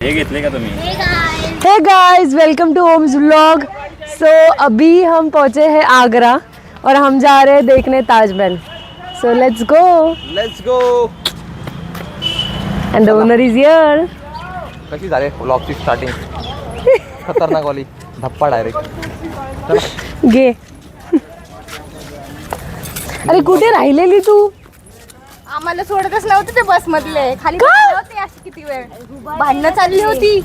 हे घेतले का तुम्ही? Hey guys, welcome to Om's vlog. So अभी हम पहुंचे हैं आगरा और हम जा रहे हैं देखने Taj Mahal. So let's go and the owner is here. कशी झाले व्लॉगची स्टार्टिंग? खतरनाक वाली धप्पा डायरेक्ट गे अरे कुठे राहिलेली तू? आम्हाला सोडतच नव्हते ते बस मधले, खाली बसले होते अशी किती वेळ भांडणं चालली होती.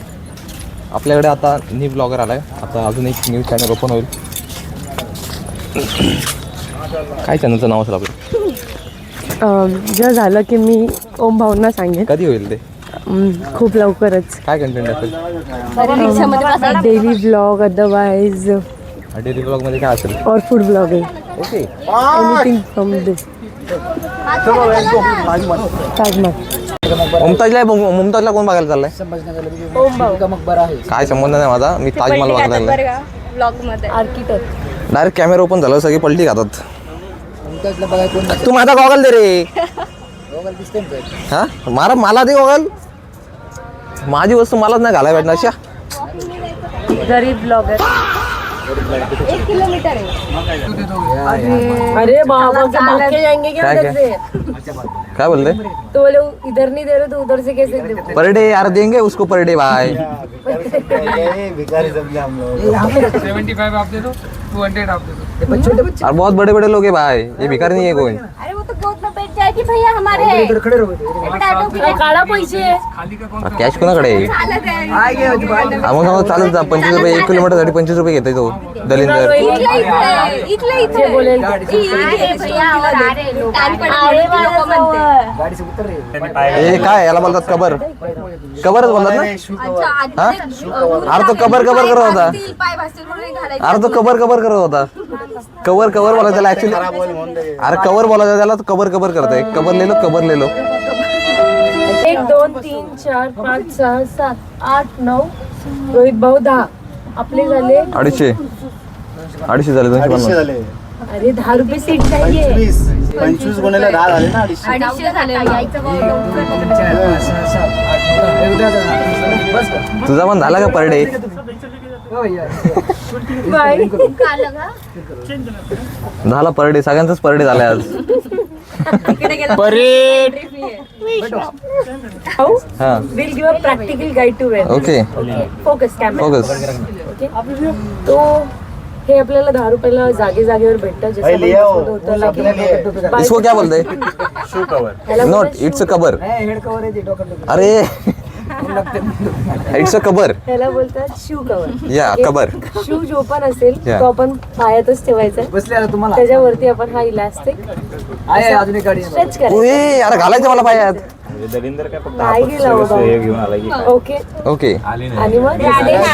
आपल्याकडे आता न्यू ब्लॉगर आलाय. आता अजून एक न्यूज चॅनल ओपन होईल. काय चॅनलचं नाव असेल आपलं? जर झालं की मी ओम भाऊंना सांगेन. कधी होईल ते? खूप लवकरच. काय कंटेंट असेल? Daily blog, otherwise daily blog मध्ये काय असेल? और food blogging, okay. Anything from this. Taj Mahal. मुमताजला कोण बघायला चाललाय? ओम भाऊ काय संबंध नाही माझा. मी ताजमहल बघायला चाललाय. ब्लॉग मध्ये आर्किटेक्ट. डायरेक्ट कॅमेरा ओपन झालं, सगळी पलटी खातात. तू माझा गॉगल दे रे. हा मला दे गॉगल. माझी वस्तू मलाच नाही घालाय भेटणार. अशा गरीब ब्लॉगर. 1 किलोमीटर आहे. अरे बाबा भाग के जाएंगे क्या क्या? उधर से? काय बोलते? तो बोले इधर नहीं दे रहे तो उधर से कैसे दे? पर डे यार देंगे उसको पर डे भाई. भिखारी समझे हम लोग. 75 आप दे दो, 200 आप दे दो. और बहुत बड़े बड़े लोग है भाई, ये भिखारी नहीं है कोई. अरे वो तो गोद में बैठ जाएगी भैया हमारे. काळा पैसे. खाली का कौन कॅश कोणाकडे आहे? चालत आहे. मग चालत जा. 25 रुपये 1 किलोमीटर साठी 25 रुपये घेतोय तो दलिंदर. इथलं इथे बोलेल भैया और आ रहे लोग. लोक म्हणते. हे काय याला बोलतात? कबर. कबरच बोलतात ना? हा? अरे तो कबर करत होता. पाय भासतील म्हणून घालायचं. अरे तो कबर करत होता. कवर बोला त्याला ऍक्च्युली. अरे कवर बोला त्याला, कबर करतोय. कबर ले लो. 1 2 3 4 5 6 7 8 9. रोहित भाऊ 10. आपले झाले 250 झाले. 250 झाले. अरे 10 रुपये सीट चाहिए. 25 गुणिले 10 झाले ना. 250 झाले. यायचं तुझा पण झाला का पर डे? बाय. झाला पर डे. सगळ्यांचाच पर डे झालाय आज. हा will give a practical guide to wear. Okay. Focus camera. Focus. Okay. तो हे आपल्याला 10 रुपयाला जागेवर भेटतं. भाई ले आओ. जसं इसको क्या बोलते हैं? Shoe cover. Not it's a कबर. अरे इट्स अ कबर. त्याला बोलतात शू कवर. या कबर. शू जो पण असेल Yeah. तो आपण पायातच ठेवायचा. त्याच्यावरती आपण हा इलास्टिक स्ट्रेच करायचा. ओए यार घालायचं मला पायात. दलिंदर काय फक्त नाही गेला बाबा. हे घेऊन आला की ओके. ओके. आणि मग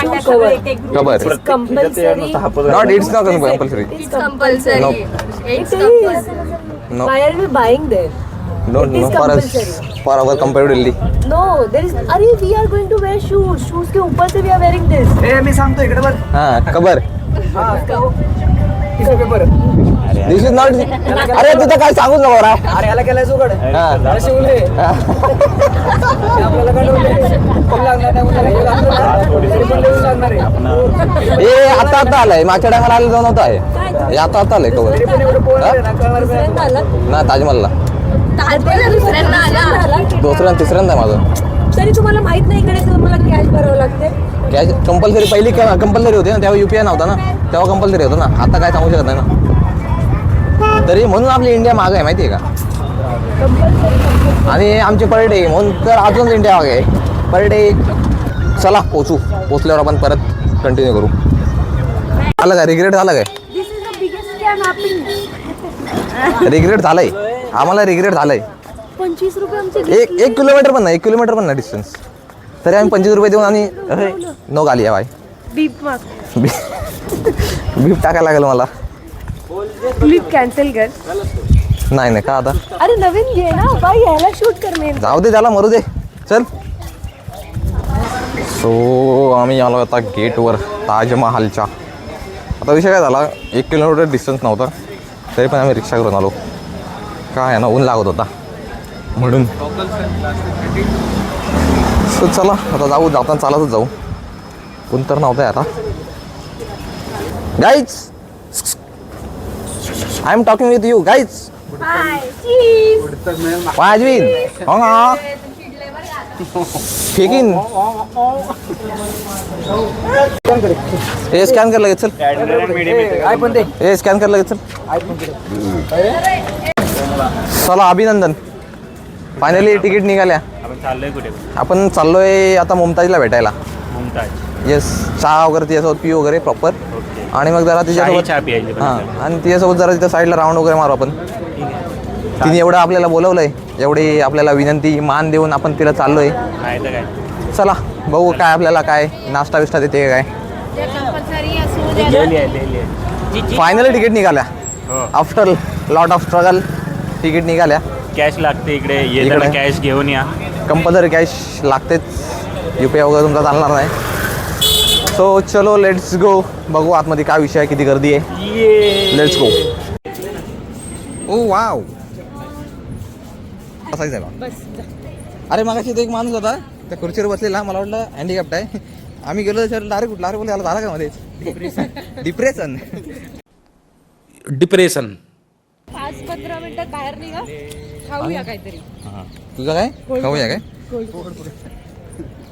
shoe cover cover. Compulsory. Not it's not compulsory. Compulsory. No Why are we buying there? Don't It is no compulsory. For our comparatively. No, there is. अरे we are going to wear shoes. Shoes के ऊपर से we are wearing this. मी सांगतो इकडे बघ. हा कबर. Paper. This is not. अरे तू तर काय सांगूच नको रा. अरे याला केलाय उघड. हा. अरे उलरे. आपल्याला कडवले. कोण लागणार नाही उलरे. हे लागणार आहे. ए आता आलंय. मागच्या टायमाला आलं जाऊन होतं आहे. हे आता आलंय कबर. पण एवढं पोर आहे ना, कळणार नाही. दुसऱ्यांदा आला. ना ताजमहलला दुसऱ्यांदा आला. दुसऱ्या तिसऱ्यांदा आहे माझं. तरी तुम्हाला माहित नाही इकडे तर मला कॅश भरावं लागते. Cash compulsory. पहिली कंपल्सरी होती ना, तेव्हा UPI नव्हता ना, तेव्हा कंपल्सरी होतं ना. आता काय सांगू शकत नाही ना. तरी म्हणून आपली इंडिया मागं आहे माहिती आहे का? आणि आमचे पर डे म्हणून तर अजून इंडिया मागे आहे. Per day. चला पोचल्यावर आपण परत कंटिन्यू करू. झालं काय? रिग्रेट झालं काय? This is the biggest scam happening. Regret झालंय आम्हाला. रिग्रेट झालंय. 25 रुपये आमचे. एक किलोमीटर पण नाही. 1 किलोमीटर पण नाही डिस्टन्स. तरी आम्ही 25 रुपये देऊन आणि नो गाली आहे भाई. बीप माग. बीप टाकायला लागेल मला. क्लिप कॅन्सल कर. नाही का आता? अरे नवीन घे ना बाई. याला शूट कर. मेन जाऊ दे त्याला, मरू दे. चल. सो आम्ही आलो आता गेटवर ताजमहालच्या. आता विषय काय झाला, 1 किलोमीटर डिस्टन्स नव्हता तरी पण आम्ही रिक्षा करून आलो. काय आहे ना, ऊन लागत होता म्हणून. सो चला आता जाऊ, जाताना चालतच जाऊ. कोण तर नव्हतं आता. Guys, I am talking with you guys. वाजवीन हो ना फेकीन. हे स्कॅन कर लगेच चल. हे स्कॅन कर लगेच चल. चला अभिनंदन, फायनली तिकीट निघाल्या. आपण चाललोय कुठे? आपण चाललोय आता मुमताजला भेटायला. मुमताज. येस, चहा वगैरे तिच्यासोबत पिऊ वगैरे प्रॉपर. ओके. आणि मग जरा तिच्यासोबत चहा प्यायची पण हां, आपल्याला. आणि तिच्यासोबत जरा तिथं साईडला राऊंड वगैरे मारू आपण. तिने एवढं आपल्याला बोलवलंय, एवढी आपल्याला विनंती मान देऊन आपण तिला चाललोय. काय तर काय. चला बघू काय आपल्याला काय नाश्ता बिष्टा देते काय. फायनली तिकीट निघाल्या. हो. After lot of struggle ticket निघाल्या. कॅश लागते इकडे येताना, इकडे. कॅश घेऊन या. कंपल्सरी कॅश लागतेच, UPI वगैरे तुमचा चालणार नाही. सो चलो लेट्स गो. बघू आतमध्ये काय विषय आहे, किती गर्दी आहे. Let's go. ओ वाव, असायचं आहे बा. अरे मगाशी तो एक माणूस होता त्या खुर्चीवर बसलेला, मला वाटलं हँडिकॅप्ट आहे. आम्ही गेलो त्याच्यावर डायरेक्ट कुठला, अरे बोलले याला झाला का मध्ये डिप्रेशन. डिप्रेशन. 5-15 मिनिटात बाहेर निघा, खाऊया काहीतरी. तुझं काय खाऊया काय?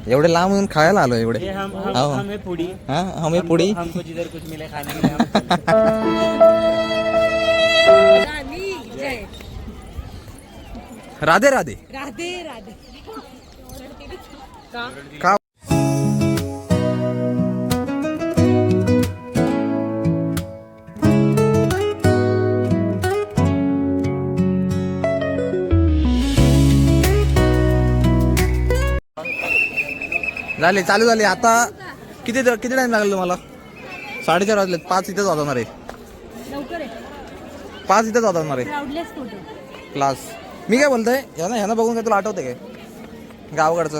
एवढे लांब येऊन खायला आलो एवढे. हमें पुडी. हां, हमें पुडी. हमको जिधर कुछ मिले खाने के लिए हम राधे राधे. राधे राधे. का झाले, चालू झाले. आता किती टाइम लागला तुम्हाला? 4:30 वाजलेत. 5 इथेच वाजवणार आहे. लवकर आहे. 5 इथेच वाजवणार आहे क्राऊडलेस फोटो. क्लास. मी काय बोलतोय, ह्यानं बघून काय तुला आठवते काय गावाकडचं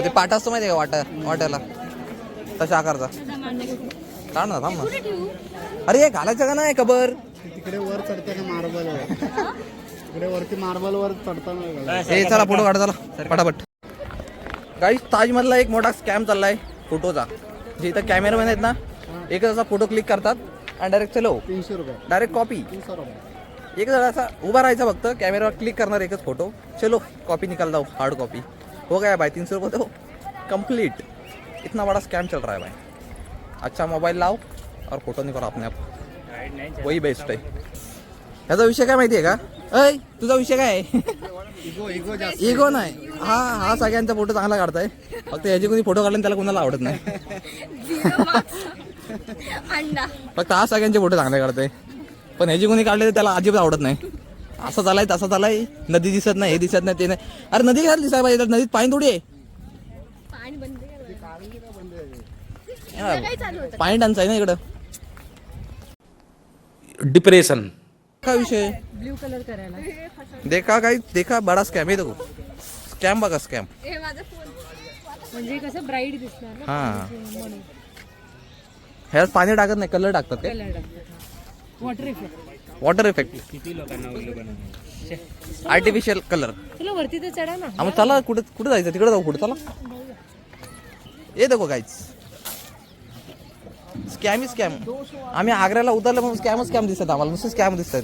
ते पाटा असतो माहिती आहे का, वाट्याला तशा आकारचा. काढ ना, थांब ना. अरे हे घालायचं का नाही कबर? तिकडे वर चढते ना मार्बल वर, तिकडे वरती मार्बल वर चढताना. हे चला फोटो काढ, चला पटापट. गाईस, ताजमहलला एक मोठा स्कॅम चाललाय फोटोचा. जे इथं कॅमेरामॅन आहेत ना, एकच असा फोटो क्लिक करतात आणि डायरेक्ट चलो 300 रुपये. Direct copy. 300 रुपये. एक जरा असा उभा राहायचा फक्त, कॅमेरावर क्लिक करणार एकच फोटो, चलो कॉपी निकाल दो, हार्ड कॉपी हो गया भाई. 300 रुपये दो, कंप्लीट. इतना बड़ा स्कैम चल रहा है भाई. अच्छा मोबाइल लाओ और फोटो निकालो अपने आप, वही बेस्ट आहे. ह्याचा विषय काय माहिती आहे का? अय तुझा विषय काय आहे? इगो नाही. हा सगळ्यांचा फोटो चांगला काढताय, फक्त ह्याचे कोणी फोटो काढले त्याला कोणाला आवडत नाही. फक्त हा सगळ्यांचे फोटो चांगले काढताय, पण ह्याची कोणी काढले तर त्याला अजिबात आवडत नाही. असं झालाय तसं झालाय, नदी दिसत नाही, हे दिसत नाही, ते नाही. अरे नदी काय दिसायला पाहिजे, नदीत पाणी थोडी आहे. पाणी टंचाई ना इकडं. डिप्रेशन. काय विषय? ब्ल्यू कलर करायला. देखा काय, देखा बडा स्कॅम आहे तो. स्कॅम बघा, स्कॅम. म्हणजे कसं ब्राईट दिसणार ना. हा, म्हणून ह्यात पाणी टाकत नाही, कलर टाकतात काय? कलर टाकतात. Water effect. वॉटर इफेक्ट, किती लोकांना उल्लू बनवलं. Artificial colour. चला वरती तर चढा ना. मग चला, कुठे जायचं, तिकडे जाऊ, कुठे चला. ये देखो गाईज, स्कॅम स्कॅम. आम्ही आग्र्याला उतरलं म्हणून स्कॅम दिसतात आम्हाला, नुसतं स्कॅम दिसतात.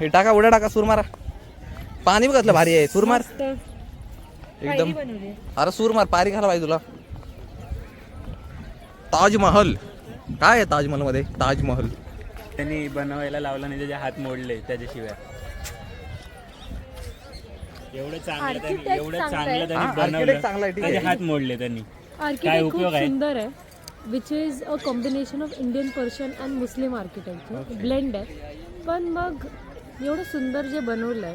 हे टाका, उड्या टाका, सूर मारा. पाणी बघितलं भारी आहे, सूर मार एकदम. बनवली. अरे सूर मार, पारी घाला पाहिजे तुला. ताजमहल काय आहे ताजमहल मध्ये? ताजमहल त्यांनी बनवायला लावला नाही, त्याचे हात मोडले त्याच्याशिवाय. एवढं चांगलं त्यांनी बनवलं, architect चांगला आहे, ठीक आहे. त्याचे हात मोडले त्यांनी. काय आर्किटेक्ट खूप उपयोग आहे? सुंदर आहे. Which is a combination of Indian Persian and Muslim architecture blend आहे. पण मग एवढं सुंदर जे बनवलं आहे,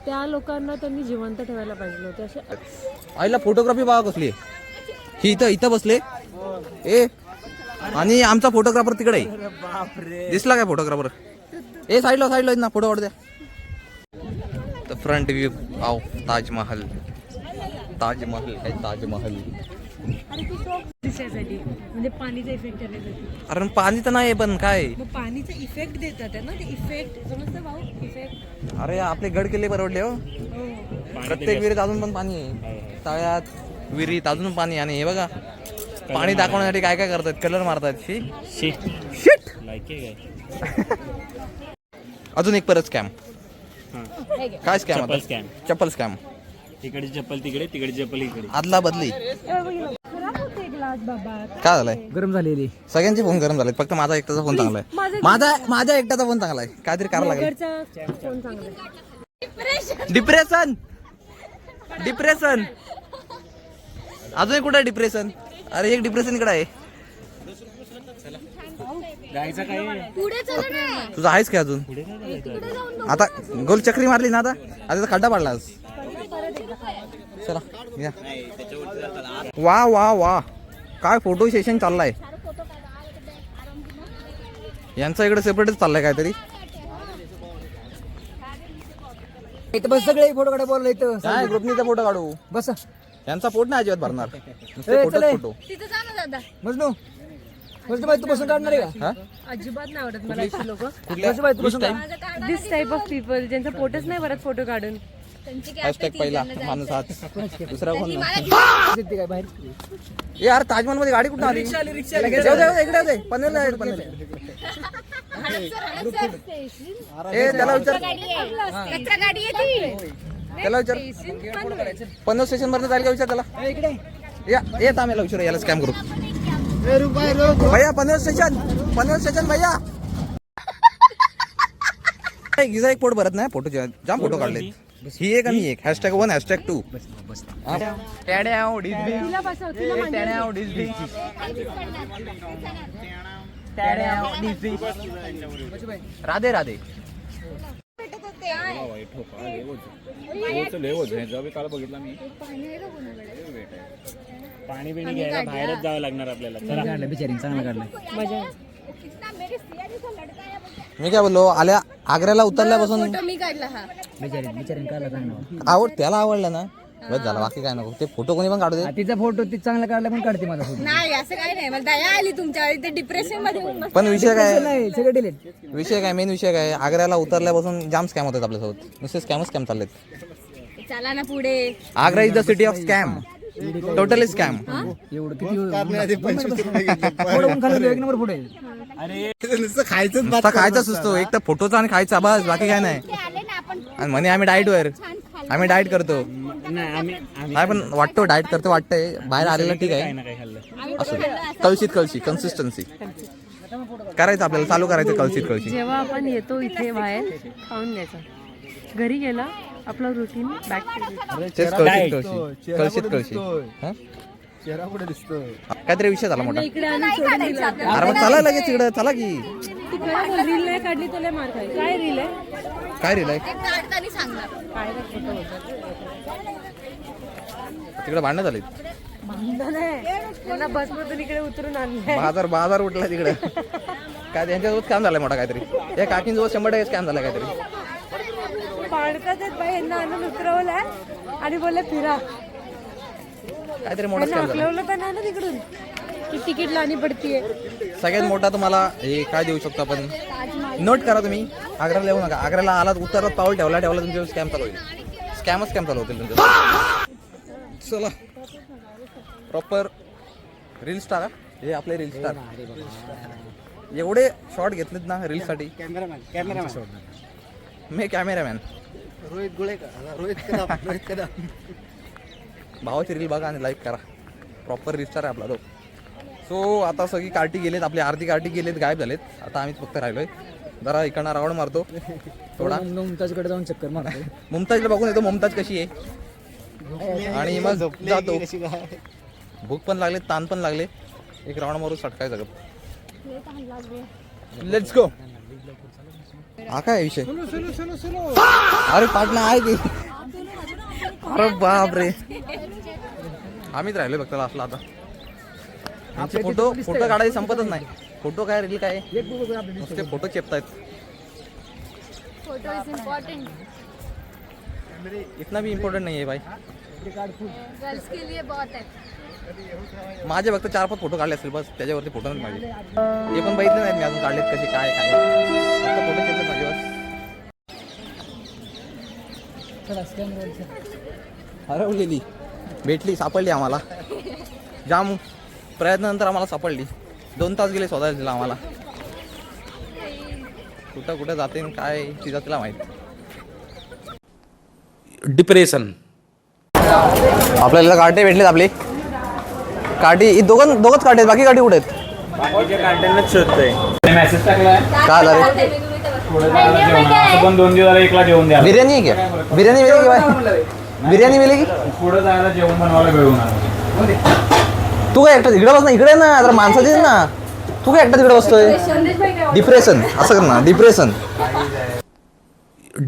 त्या लोकांना त्यांनी जिवंत ठेवायला पाहिजे होते. असे आईला फोटोग्राफी बघा कसली आहे. ही इथं बसले ए, आणि आमचा फोटोग्राफर तिकडे आहे. दिसला काय फोटोग्राफर? ए साईडला ना, फोटो काढ द्या. The front view of Taj Mahal. Taj Mahal आहे, ताजमहल. दिसायसाठी, म्हणजे पाणीचा इफेक्ट करण्यासाठी. अरे पाणी तर नाही, पण काय, मग पाणीचा इफेक्ट देतात ना, ते इफेक्ट समजतं भाऊ, इफेक्ट. अरे आपले गड किल्ले परवडले हो. प्रत्येक विहिरीत अजून पण पाणी आहे. तळ्यात विहिरीत अजून पाणी आहे. आणि हे बघा पाणी दाखवण्यासाठी काय काय करतात, कलर मारतात. शिट लाईक आहे काय? अजून एक परत स्कॅम. काय स्कॅम? चप्पल scam. चप्पल स्कॅम. इकडची चप्पल तिकडे, तिकडची चप्पल इकडे. आदला बदली. काय झालंय? गरम झालेली. सगळ्यांचे फोन गरम झालेत, फक्त माझा एकटाचा फोन चांगला आहे. माझा एकटाचा फोन चांगला आहे. काहीतरी करावं लागेल. घरचा फोन चांगला आहे. डिप्रेशन अजून एक कुठं डिप्रेशन? अरे एक डिप्रेशन इकडे आहे. जायचं काय? पुढे चला ना. तुझं आहेस काय अजून? आता गोल चक्री मारली ना, आता खड्डा पडला. चला या. वा वा वा, काय फोटो सेशन चाललाय यांचा. इकडे सेपरेटच चाललाय काहीतरी. इथं बस सगळे फोटो काढा बोलला इथं. काय ग्रुपनीचा फोटो काढू? बस यांचा पोट नाही अजिबात भरणार. नुसते ए, फोटोच चले. फोटो. तिथं जा ना दादा. मजनू बाई तू बसून काढणार आहे का? हा? अजिबात नाही आवडत मला अशी लोक. मजनू बाई तू बसून काढ. दिस टाईप ऑफ पीपल ज्यांचा फोटोच नाही भरत फोटो काढून. हॅशटॅग पहिला माणूस हात, दुसरा कोण नाही. दिसते काय बाहेर? ए यार, ताजमहल मध्ये गाडी कुठून आली? जाऊ दे, इकडे दे. पनवेलला आहे, पनवेल. ए त्याला विचार, कचरा गाडी येते. त्याला विचार पनवेल स्टेशन पर्यंत जाईल का विचार त्याला. या ये थांब, विचार याला स्कॅम करू. भैया पनवेल स्टेशन भैया. गिजा एक पोट भरत नाही. फोटो जाम फोटो काढले. ही एक आणि एक. Hashtag 1 hashtag 2. तिला बसव, तिला मांडीवर राधे राधे. पाणी बिणी घ्यायला बाहेरच जावं लागणार आपल्याला. चला. काढलं बिचारी, चांगलं काढलं. मजा. मी काय बोललो, आल्या आग्र्याला उतरल्यापासून फोटो मी काढला हा. बिचारी काढला चांगला. आवड त्याला आवडलं ना, बस झालं. बाकी काय नको. ते फोटो कोणी पण काढू दे. तिचा फोटो ती चांगला काढला पण काढते माझा फोटो. नाही असं काही नाही. मला दया आली तुमच्या ते डिप्रेशन मध्ये होऊन बस. पण विषय काय, नाही सगळं डिलीट. मेन विषय काय, आग्र्याला उतरल्यापासून जाम स्कॅम होतात आपल्यासोबत. नुसते स्कॅम चाललेत. चला ना पुढे. Agra is the city of scam. Totally scam. एवढं किती करण्याआधी 25 रुपये घेतले. फोटो पण खाली एक नंबर फोटो आहे. नुसतं खायचंच बात नुसता खायचा सुचतो. एक तर फोटोचा आणि खायचा, बस बाकी काय नाही. ते आले ना आपण आणि म्हणे आम्ही डाएटवर, आम्ही डाएट करतो. नाही आम्ही नाही पण वाटतो डाएट करतो, वाटतंय बाहेर आलेलं ठीक काही आहे. ना काही खाल्लं. असं कळशी कन्सिस्टन्सी करायचं आपल्याला, चालू करायचं कळशी. जेव्हा आपण येतो इथे बाहेर खाऊन घ्यायचा, घरी गेला आपला रुटीन बॅक. कळशी. हा? चेहरा कुठे दिसतो? काहीतरी विषय झाला मोठा. इकडे आणून सोडून दिलं. अरे मग चला लगेच इकडे, चला की. रील नाही काढली तुला मार खाईल. काय रील आहे? काय रे लाय काढताना सांगणार. काय रे फोटो होता? तिकडे भांडणं झाली. भांडण आहे. त्यांना बसमधून इकडे उतरून आणलंय. बाजार उठला तिकडे. काय त्यांच्यासोबत स्कॅम झालाय मोठा काहीतरी. या काकींसोबत 100% स्कॅम झाला काहीतरी. पाडतात बाई, यांना आणून उतरवलाय आणि बोलले फिरा. काहीतरी मोठा त्यांना स्कॅम झाला. हकलवलं तर नाही ना तिकडून की तिकीट लाणी पडतीये. सगळ्यात मोठा तुम्हाला हे काय देऊ शकतो आपण, नोट करा तुम्ही. आग्र्याला येऊ नका. आग्र्याला आलात, उतरत पाऊल ठेवला तुमच्यावर स्कॅम चालू होईल. स्कॅम चालू होतील तुमच्या. चला प्रॉपर रील स्टार. हे आपले रील स्टार एवढे शॉट घेतलेत ना रील साठी. कॅमेरामॅन मी कॅमेरामॅन. रोहित रोहित कदम. भावाची रील बघा आणि लाईक करा. प्रॉपर रील स्टार आहे आपला तो. सो आता सगळी कार्टी गेलेत, आपली अर्धी कार्टी गेलेत, गायब झालेत. आता आम्ही फक्त राहिलोय. जरा इकडनं राऊंड मारतो थोडा. मुमताजकडे जाऊन चक्कर मारतो. मुमताजला बघून येतो मुमताज कशी आहे, आणि मग जातो. भूक पण लागले, ताण पण लागले. एक राऊंड मारून सटकाय सगळं. Let's go. हा काय विषय? अरे पाटणा आहे की. अरे बाप रे, आम्हीच राहिलोय फक्त लास्टला. आता आमचे फोटो काढायचे संपतच नाही. फोटो काय रील काय नुसते फोटो चेपतायत. Photo is important. इतना भी इम्पॉर्टंट नाही आहे भाई. गर्ल्स के लिए बहुत है. माझे फक्त 4-5 फोटो काढले असतील बस. त्याच्यावरती फोटो नाही माझे. हे पण बघितले नाहीत मी अजून काढलेत कसे काय काय. फक्त फोटो चेपले माझे बस. हरवलेली भेटली, सापडली आम्हाला. जाम प्रयत्नानंतर आम्हाला सापडली. 2 तास गेले शोधायला आम्हाला. कुठं कुठं जाते आणि काय तिला तिला माहीत. डिप्रेशन. आपल्याला काटे भेटलेत आपले. काठी दोघंच काटे आहेत, बाकी काठी कुठे आहेत? बाकीच्या कार्ट्यांनाच शोधतोय. मेसेज टाकलाय काय झालं रे? पुढे जायला जेवण. असं पण 2 दिवसाला एकला जेवण द्या. बिर्याणी आहे क्या? बिर्याणी मिळेल की बाय? बिर्याणी मिळेल की? पुढे जायला जेवण बनवायला मिळून आलं. तू काय एकटा इकडे बस ना, इकडे ना जरा माणसाची ना. तू काय एकटा तिकडे बसतोय? डिप्रेशन असं कर ना, डिप्रेशन.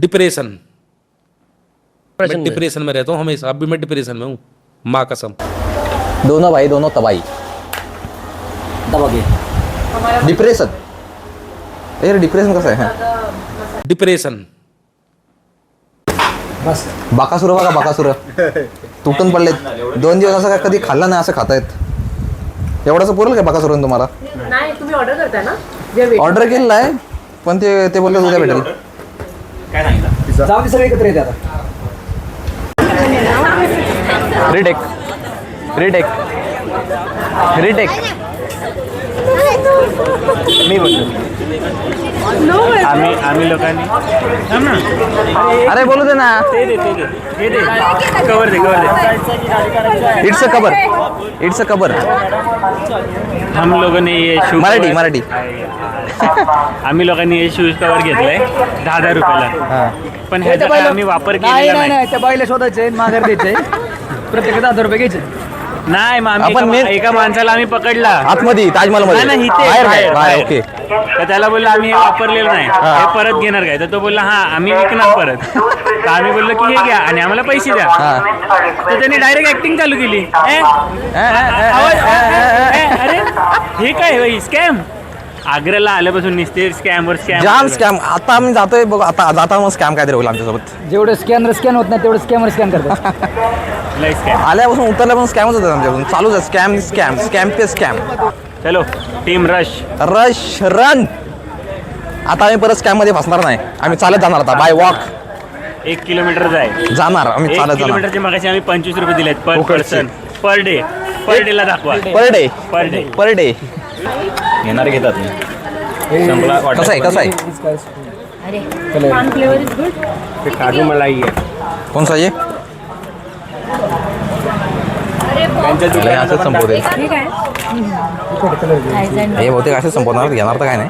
डिप्रेशन. मैं डिप्रेशन में रहता हूँ हमेशा. अभी मैं डिप्रेशन में हूँ, माँ कसम. दोनों भाई दोनों तबाही. डिप्रेशन. यार डिप्रेशन कसं आहे? डिप्रेशन. बाकासुर बघा, बाकासुर तुटून पडलेत. 2 दिवस असं काय कधी खाल्लं नाही असं खातायत. एवढंच पुरेल काय बाकासुरून तुम्हाला? नाही, तुम्ही ऑर्डर करताय ना? ऑर्डर केलेलं आहे पण ते बोलले उद्या भेटेल. जाऊ दे, सगळे एकत्र येते आता. Retake retake retake. मी बोलतो आम्ही लोकांनी थांब ना. अरे बोलू दे ना. ते दे कवर दे. इट्स अ कबर. हम लोगों ने ये शूज मराठी. आम्ही लोकांनी हे शूज कवर घेतलंय 10,000 रुपयाला. पण ह्याचा काय आम्ही वापर नाही केलेला नाही नाही. नाही, त्या बाईला शोधायचे, माघार द्यायचे. प्रत्येकाला 10,000 रुपये घ्यायचे. नाही मग आपण आम्ही main- एका माणसाला आम्ही पकडला. आतमध्ये ताजमहल नाही, मध्ये नाही, इथे, बाहेर. बाहेर. ओके. तर त्याला बोललो आम्ही हे वापरलेलं नाही, हे परत घेणार काय? तर तो बोलला हा आम्ही विकणार परत. तर आम्ही बोललो की हे घ्या आणि आम्हाला पैसे द्या. तर त्याने डायरेक्ट ऍक्टिंग चालू केली. अरे हे काय भाई स्कॅम. आग्र्याला आल्यापासून निसते स्कॅमवर जाम स्कॅम. आता आम्ही जातोय बघ, आता जाता मग स्कॅम काहीतरी होईल आमच्यासोबत. जेवढे स्कॅन होत नाही तेवढे स्कॅमर स्कॅन करतात. लय स्कॅम. आल्यापासून उतरल्यापासून स्कॅमच होतात आमच्याकडून. चालूच आहे स्कॅम पे स्कॅम. चलो टीम रश रन. आता आम्ही परत स्कॅम मध्ये फसणार नाही. आम्ही चालत जाणार आता बाय वॉक 1 किलोमीटर जाय. जाणार आम्ही 1 चालत जाणार. किलोमीटरचे मगाशी आम्ही 25 रुपये दिलेत पर फुकटचे. पर्सन पर डे ला दाखवा. पर डे घेणार घेतात. कसं आहे? पान फ्लेवर इज गुड. काजू मलाई आहे. कौन सा ये? लय असंच संपवते हे काय? हे बहुतेक असेच संपवणार. घेणार तर काय नाही,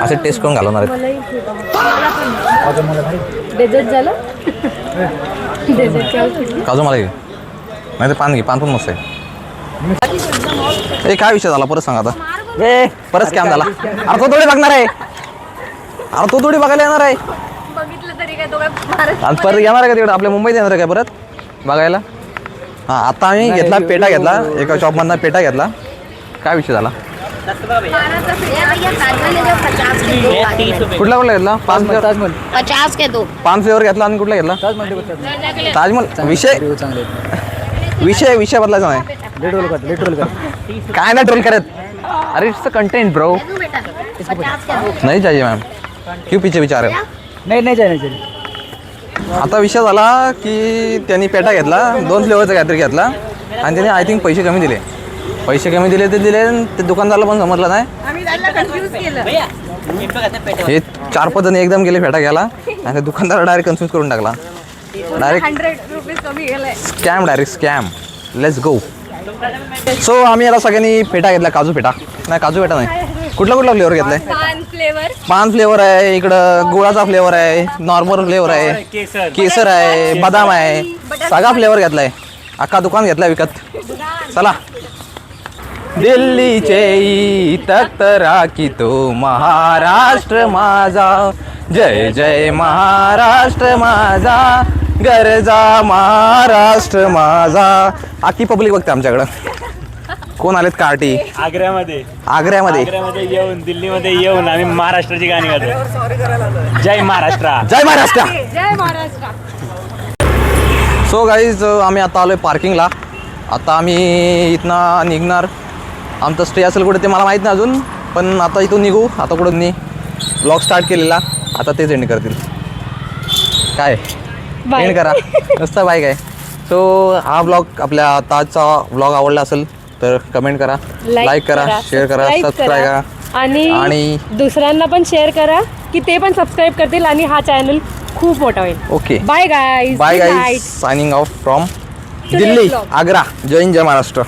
असे टेस्ट करून घालवणार आहेत. डेझर्ट झालं. डेझर्ट काजू मला घे, नाही तर पान घे. पान पण मस्त आहे. ए काय विषय झाला परत सांग आता. ए परत स्कॅम झाला. अरे तो थोडी बघणार आहे. अरे तो थोडी बघायला येणार आहे. बघितलं तरी काय तो काय महाराज आणि परत येणार आहे का तिकडे आपल्या मुंबईत येणार आहे काय परत बघायला? हां आता आम्ही घेतला पेटा घेतला, एका शॉपमधनं पेटा घेतला. काय विषय झाला? कुठला घेतला? 5 फ्लेवर. ताजमहल 50 के दो. 5 फ्लेवर घेतला आणि कुठला घेतला? ताजमहल. विषय बदलायचा नाही. लेट रोल कर. काय नाही ट्रोल करत. अरे इट्स कंटेंट ब्रो. नाही चाहिए मॅम. क्यों पीछे विचार आहे? नाही जायचं. आता विषय झाला की त्यांनी पेटा घेतला, 2 फ्लेवरचा काहीतरी घेतला आणि त्याने आय थिंक पैसे कमी दिले. ते दुकानदाराला पण समजलं नाही. हे 4-5 जण एकदम गेले पेटा घ्यायला आणि ते दुकानदार डायरेक्ट कन्फ्यूज करून टाकला. डायरेक्ट 100 रुपीज कमी गेलाय. स्कॅम. Let's go. सो आम्ही याला सगळ्यांनी पेटा घेतला. काजू पेटा नाही. कुठला फ्लेवर घेतलाय? पान फ्लेवर आहे, इकडं गुळाचा फ्लेवर आहे, नॉर्मल फ्लेवर आहे, केसर आहे, बदाम आहे, सगळा फ्लेवर घेतलाय. अख्खा दुकान घेतलाय विकत. चला. दिल्लीचे तख्त राखी तो महाराष्ट्र माझा, जय जय महाराष्ट्र माझा, गरजा महाराष्ट्र माझा. अख्खी पब्लिक बघते आमच्याकडं. कोण आलेत कार्टी? आग्र्यामध्ये येऊन दिल्लीमध्ये येऊन आम्ही महाराष्ट्राची गाणी गातो. जय महाराष्ट्र. जय महाराष्ट्र. सो गाईज आम्ही आता आलोय पार्किंगला. आता आम्ही इथनं निघणार. आमचं स्टे असेल कुठे ते मला माहीत नाही अजून, पण आता इथून निघू. आता कुठं ब्लॉग स्टार्ट केलेला, आता तेच एंड करतील. काय एंड करा नुसतं बाय काय. सो हा व्लॉग आपल्या आताचा व्लॉग आवडला असेल तर कमेंट करा, लाईक करा, शेअर करा, सबस्क्राईब करा आणि दुसऱ्यांना पण शेअर करा की ते पण सबस्क्राईब करतील आणि हा चॅनल खूप मोठा होईल. Okay, bye guys. Bye guys, signing off from Delhi, Agra. जय हिंद, जय महाराष्ट्र.